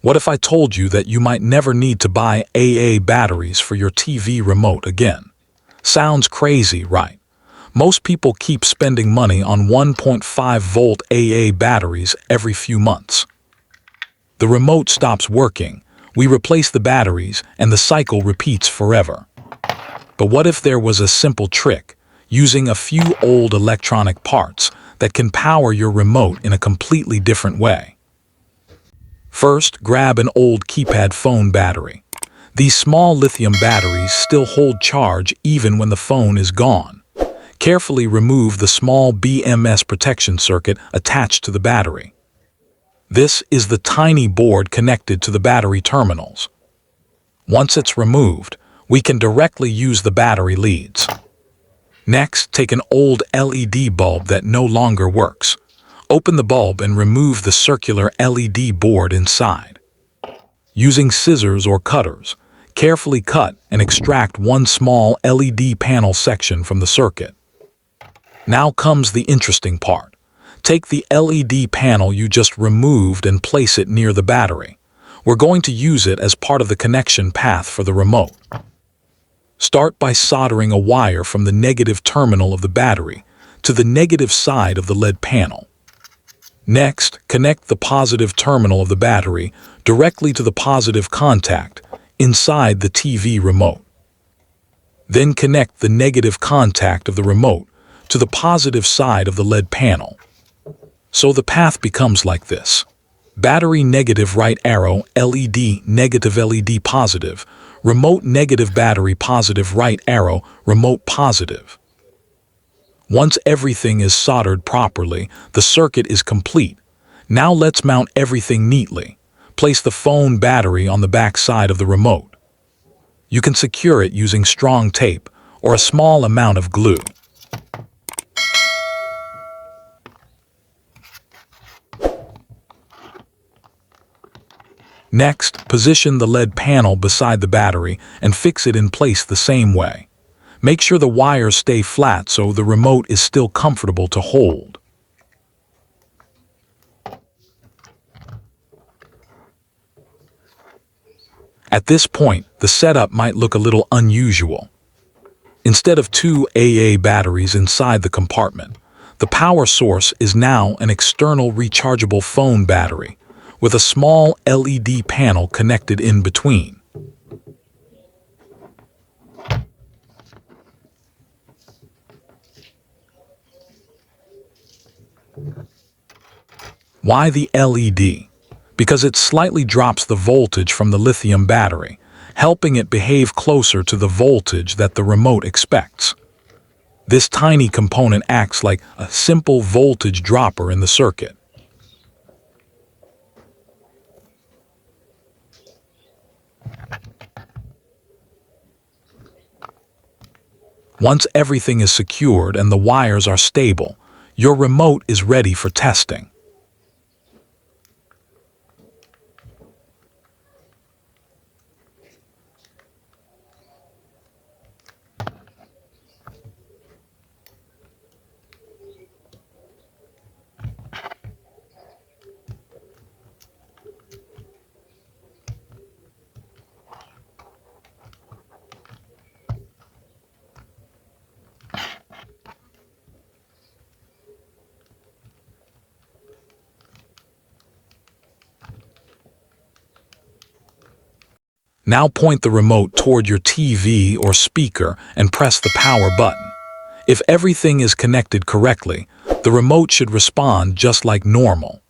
What if I told you that you might never need to buy AA batteries for your TV remote again? Sounds crazy, right? Most people keep spending money on 1.5-volt AA batteries every few months. The remote stops working, we replace the batteries, and the cycle repeats forever. But what if there was a simple trick, using a few old electronic parts, that can power your remote in a completely different way? First, grab an old keypad phone battery. These small lithium batteries still hold charge even when the phone is gone. Carefully remove the small BMS protection circuit attached to the battery. This is the tiny board connected to the battery terminals. Once it's removed, we can directly use the battery leads. Next, take an old LED bulb that no longer works. Open the bulb and remove the circular LED board inside. Using scissors or cutters, carefully cut and extract one small LED panel section from the circuit. Now comes the interesting part. Take the LED panel you just removed and place it near the battery. We're going to use it as part of the connection path for the remote. Start by soldering a wire from the negative terminal of the battery to the negative side of the LED panel. Next, connect the positive terminal of the battery directly to the positive contact inside the TV remote. Then connect the negative contact of the remote to the positive side of the LED panel. So the path becomes like this: battery negative right arrow, LED negative LED positive, remote negative battery positive right arrow, remote positive. Once everything is soldered properly, the circuit is complete. Now let's mount everything neatly. Place the phone battery on the back side of the remote. You can secure it using strong tape or a small amount of glue. Next, position the LED panel beside the battery and fix it in place the same way. Make sure the wires stay flat so the remote is still comfortable to hold. At this point, the setup might look a little unusual. Instead of two AA batteries inside the compartment, the power source is now an external rechargeable phone battery with a small LED panel connected in between. Why the LED? Because it slightly drops the voltage from the lithium battery, helping it behave closer to the voltage that the remote expects. This tiny component acts like a simple voltage dropper in the circuit. Once everything is secured and the wires are stable, your remote is ready for testing. Now point the remote toward your TV or speaker and press the power button. If everything is connected correctly, the remote should respond just like normal.